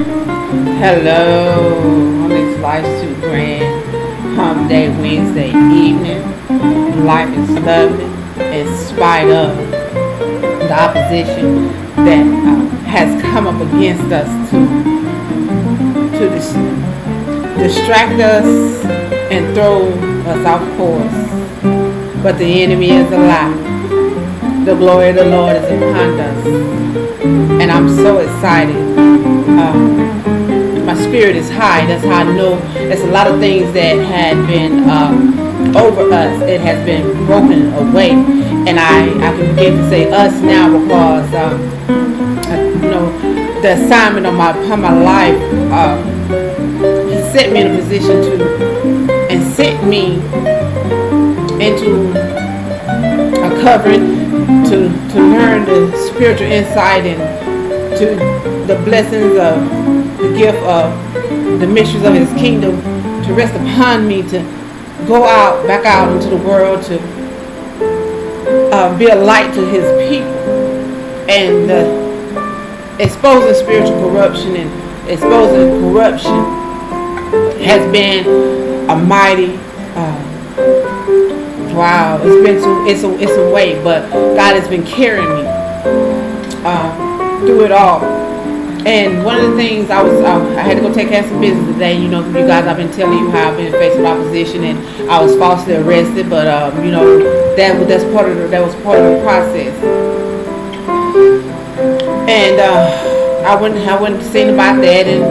Hello, on this Life's Too Grand Hump Day Wednesday evening. Life is lovely in spite of the opposition that has come up against us to distract us and throw us off course. But the enemy is a lie. The glory of the Lord is upon us. And I'm so excited. My spirit is high. That's how I know there's a lot of things that had been over us. It has been broken away. And I can begin to say us now because, the assignment upon my life, he set me in a position and sent me into a covering to learn the spiritual insight and to the blessings of the gift of the mysteries of his kingdom to rest upon me to go back out into the world to be a light to his people and exposing spiritual corruption and exposing corruption has been a mighty wow, it's a weight, but God has been carrying me through it all. And one of the things I had to go take care of some business today. You guys, I've been telling you how I've been facing opposition and I was falsely arrested, but that was part of the process. And I went seeing about that, and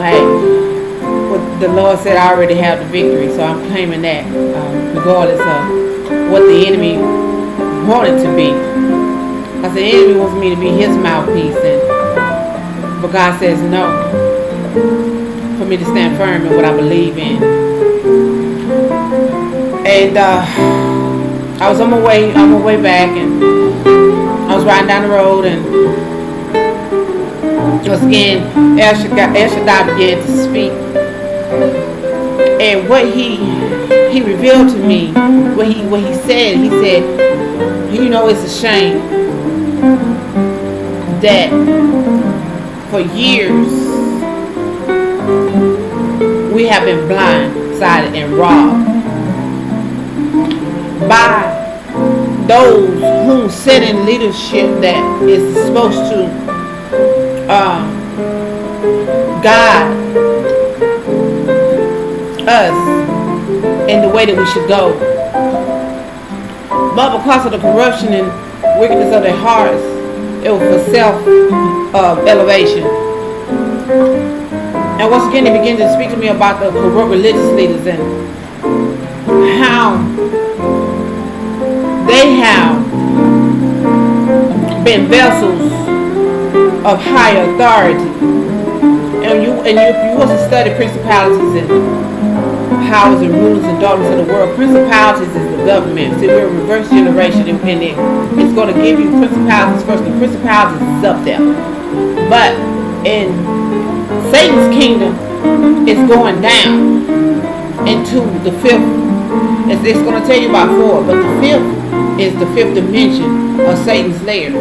hey. The Lord said I already have the victory, so I'm claiming that, regardless of what the enemy wanted to be. Because the enemy wants me to be his mouthpiece, but God says no, for me to stand firm in what I believe in. And I was on my way back, and I was riding down the road, and once again, El Shaddai began to speak. And what he revealed to me, what he said, it's a shame that for years we have been blindsided and robbed by those who sit in leadership that is supposed to guide us in the way that we should go. But because of the corruption and wickedness of their hearts, it was for self-elevation. And once again, they began to speak to me about the corrupt religious leaders and how they have been vessels of higher authority. And you want to study principalities and powers and rulers and darkness of the world. Principalities is the government. See, we're a reverse generation, and it's going to give you principalities first. The principalities is up there. But in Satan's kingdom, it's going down into the fifth. It's going to tell you about four, but the fifth is the fifth dimension of Satan's lair.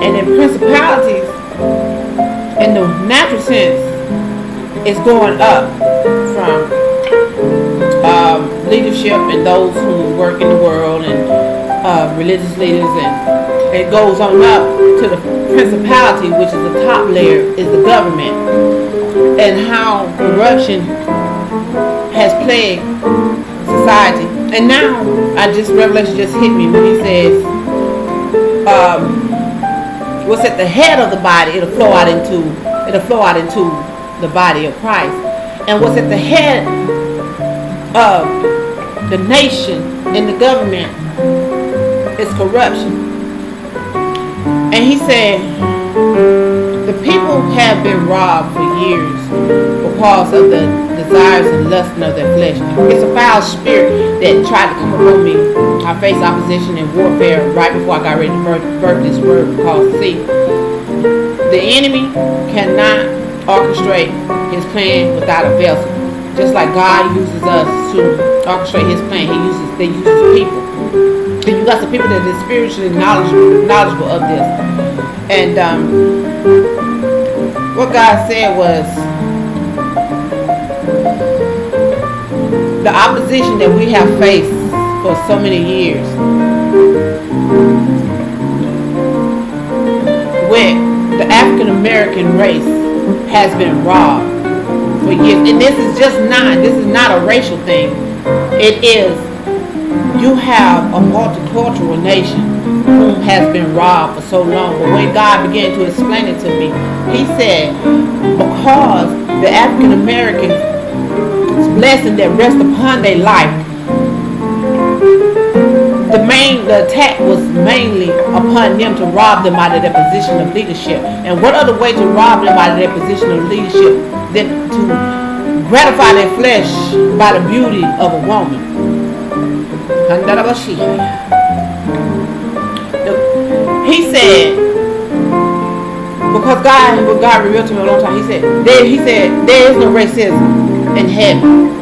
And in principalities, in the natural sense, it's going up from leadership and those who work in the world and religious leaders, and it goes on up to the principality, which is the top layer, is the government, and how corruption has plagued society. And now, Revelation just hit me when he says, what's at the head of the body, it'll flow out into the body of Christ. And what's at the head of the nation and the government is corruption. And he said, the people have been robbed for years because of the desires and lust of their flesh. It's a foul spirit that tried to come upon me. I faced opposition and warfare right before I got ready to birth this word, because see, the enemy cannot orchestrate his plan without a vessel. Just like God uses us to orchestrate his plan, they uses people. And you got some people that are spiritually knowledgeable of this. And what God said was the opposition that we have faced for so many years with the African American race has been robbed for years. And this is not a racial thing. It is, you have a multicultural nation who has been robbed for so long. But when God began to explain it to me, he said, because the African American blessing that rests upon their life, the attack was mainly upon them to rob them out of their position of leadership. And what other way to rob them out of their position of leadership than to gratify their flesh by the beauty of a woman? He said, because God revealed to me a long time, he said there is no racism in heaven.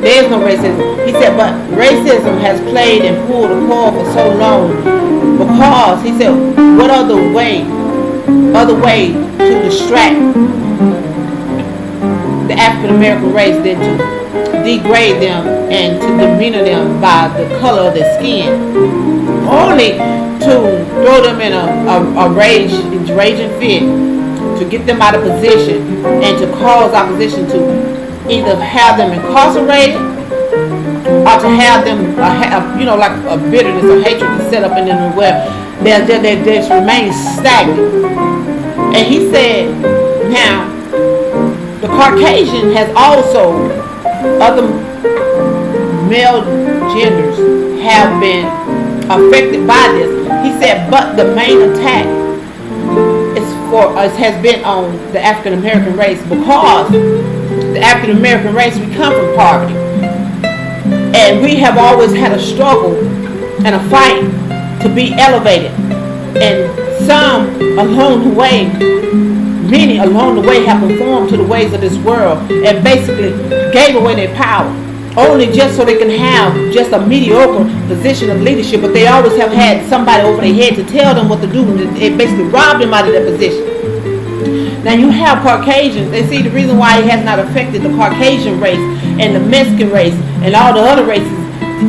There is no racism. He said, but racism has played and pulled a cord for so long, because he said, what other way to distract the African American race than to degrade them and to demeanor them by the color of their skin, only to throw them in a raging fit, to get them out of position and to cause opposition to either have them incarcerated or to have them like a bitterness or hatred to set up in them where they just remain stagnant. And he said, now the Caucasian has also, other male genders have been affected by this. He said, but the main attack has been on the African American race, because the African American race, we come from poverty, and we have always had a struggle and a fight to be elevated. And many along the way have conformed to the ways of this world and basically gave away their power, only just so they can have just a mediocre position of leadership. But they always have had somebody over their head to tell them what to do, and it basically robbed them out of their position. Now you have Caucasians, and see, the reason why it has not affected the Caucasian race and the Mexican race and all the other races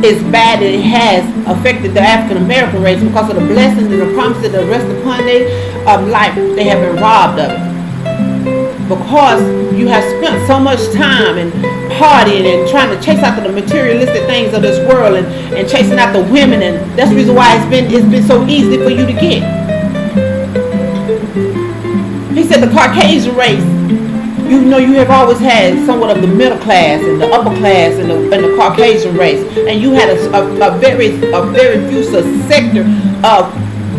is bad that it has affected the African American race, because of the blessings and the promises that rest upon their life. They have been robbed of it, because you have spent so much time and partying and trying to chase after the materialistic things of this world and chasing after women, and that's the reason why it's been so easy for you to get. He said the Caucasian race, you have always had somewhat of the middle class and the upper class and the Caucasian race, and you had a very few sector of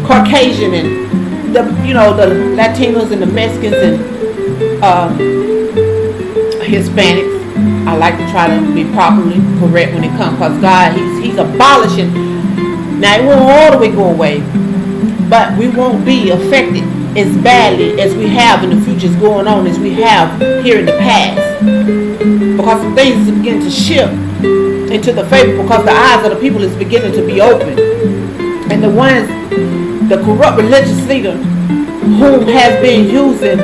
Caucasian and the Latinos and the Mexicans and Hispanics. I like to try to be properly correct when it comes, because God, he's abolishing. Now it won't all the way go away, but we won't be affected as badly as we have in the futures going on as we have here in the past, because some things are beginning to shift into the favor, because the eyes of the people is beginning to be open, and the corrupt religious leader who has been using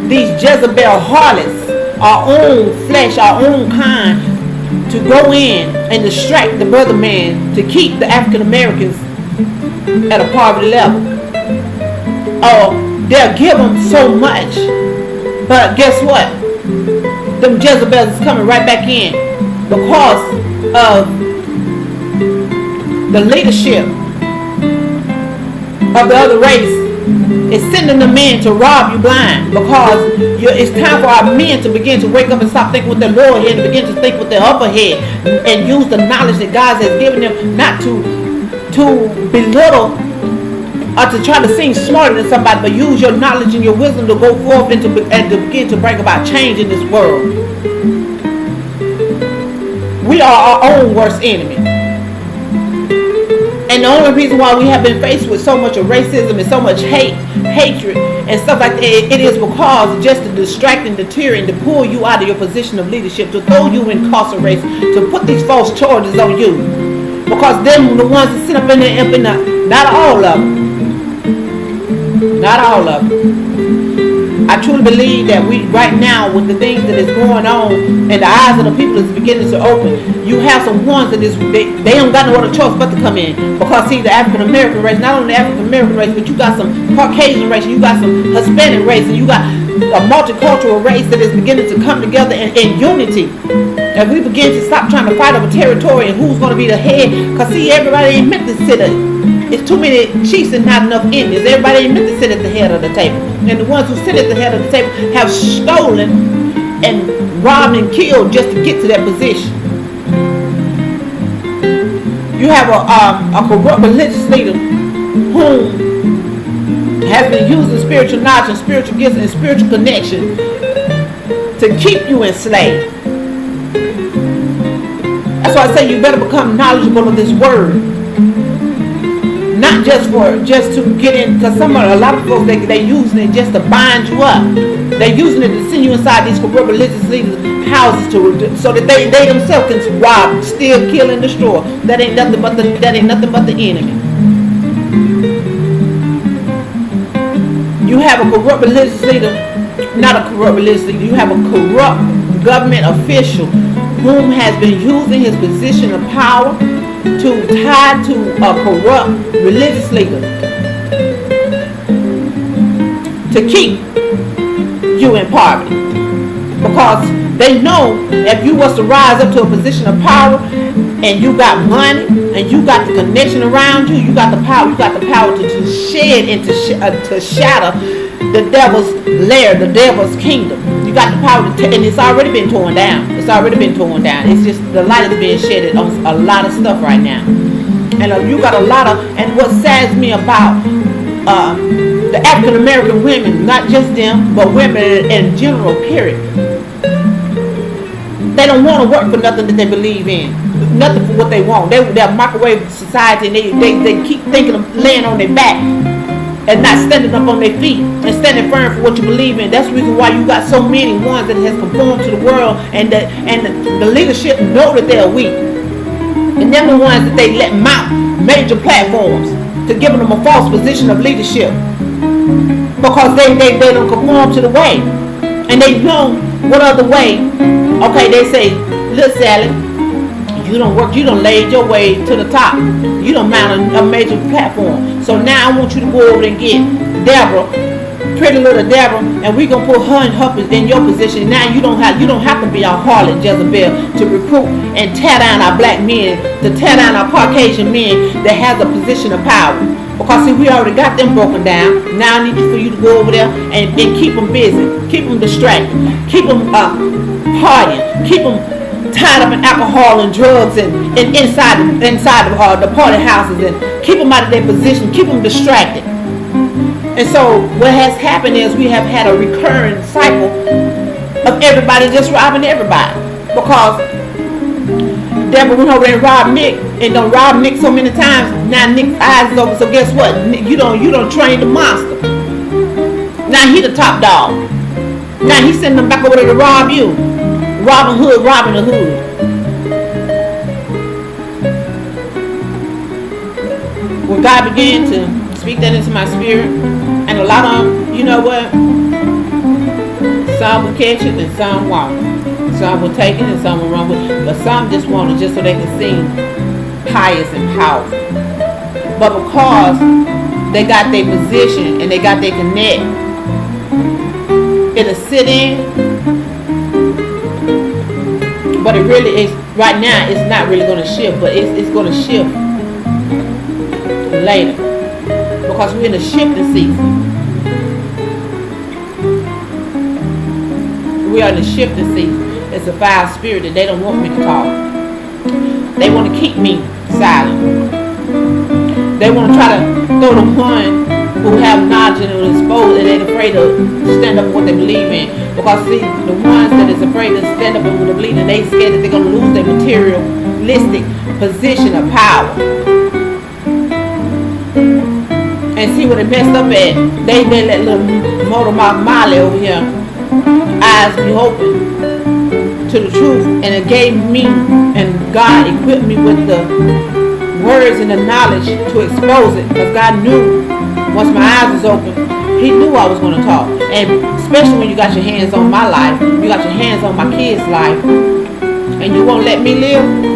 these Jezebel harlots, our own flesh, our own kind, to go in and distract the brother man, to keep the African Americans at a poverty level. They'll give them so much, but guess what? Them Jezebels is coming right back in, because of the leadership of the other race is sending the men to rob you blind, because it's time for our men to begin to wake up and stop thinking with their lower head and begin to think with their upper head, and use the knowledge that God has given them, not to belittle or to try to seem smarter than somebody, but use your knowledge and your wisdom to go forth and to begin to bring about change in this world. We are our own worst enemy. And the only reason why we have been faced with so much of racism and so much hatred and stuff like that, it is because just to distract and deter and to pull you out of your position of leadership, to throw you in incarceration, to put these false charges on you. Because them the ones that sit up in the, not all of them. Not all of them. I truly believe that we right now, with the things that is going on and the eyes of the people is beginning to open, you have some ones that they don't got no other choice but to come in. Because see, the African American race, not only the African American race, but you got some Caucasian race, and you got some Hispanic race, and you got a multicultural race that is beginning to come together in unity. And we begin to stop trying to fight over territory and who's going to be the head. Because see, everybody ain't meant to sit at. It's too many chiefs and not enough Indians. Everybody ain't meant to sit at the head of the table. And the ones who sit at the head of the table have stolen and robbed and killed just to get to that position. You have a corrupt religious leader who has been using spiritual knowledge and spiritual gifts and spiritual connection to keep you enslaved. That's why I say you better become knowledgeable of this word. Not just to get in, because a lot of folks, they using it just to bind you up. They're using it to send you inside these corrupt religious leaders' houses so that they themselves can rob, steal, kill, and destroy. That ain't nothing but the enemy. You have a corrupt religious leader, not a corrupt religious leader. You have a corrupt government official whom has been using his position of power to tie to a corrupt religious leader to keep you in poverty. Because they know if you was to rise up to a position of power and you got money and you got the connection around you, you got the power to shed and to shatter the devil's lair, the devil's kingdom. You got the power and it's already been torn down. It's already been torn down. It's just the light is being shedded on a lot of stuff right now. And you got a lot of, and what saddens me about the African American women, not just them, but women in general, period. They don't want to work for nothing that they believe in. Nothing for what they want. They're microwave society, and they keep thinking of laying on their back and not standing up on their feet and standing firm for what you believe in. That's the reason why you got so many ones that has conformed to the world, and the leadership know that they're weak. And they're the ones that they let mount major platforms to give them a false position of leadership because they don't conform to the way. And they know what other way. Okay, they say, look, Sally, you don't work, you don't laid your way to the top. You don't mount a major platform. So now I want you to go over and get Deborah, pretty little Deborah, and we're gonna put her in your position. Now you don't have to be our harlot Jezebel to recruit and tear down our black men, to tear down our Caucasian men that has a position of power. Because see, we already got them broken down. Now I need for you to go over there and keep them busy, keep them distracted, keep them partying, keep them tied up in alcohol and drugs and inside the party houses, and keep them out of their position, keep them distracted. And so what has happened is we have had a recurring cycle of everybody just robbing everybody. Because Deborah went over and robbed Nick, and done robbed Nick so many times. Now Nick's eyes is open. So guess what? You don't train the monster. Now he the top dog. Now he's sending them back over there to rob you. Robin Hood robbing the hood. When God began to speak that into my spirit, and a lot of them, you know what? Some will catch it and some won't. Some will take it and some will run with it. But some just want it just so they can seem pious and powerful. But because they got their position and they got their connect, it'll sit in. But it really is, right now, it's not really going to shift. But it's going to shift later. Because we're in a shifting season. We are in a shifting season. It's a foul spirit that they don't want me to talk. They want to keep me silent. They want to try to throw the one who have knowledge and are exposed and ain't afraid to stand up for what they believe in. Because see, the ones that is afraid to stand up for what they believe in, they scared that they're going to lose their materialistic position of power. And see what they messed up at. They let little motor mouth Molly over here eyes be open to the truth, and it gave me, and God equipped me with the words and the knowledge to expose it, because God knew once my eyes was open He knew I was going to talk. And especially when you got your hands on my life, you got your hands on my kids' life, and you won't let me live.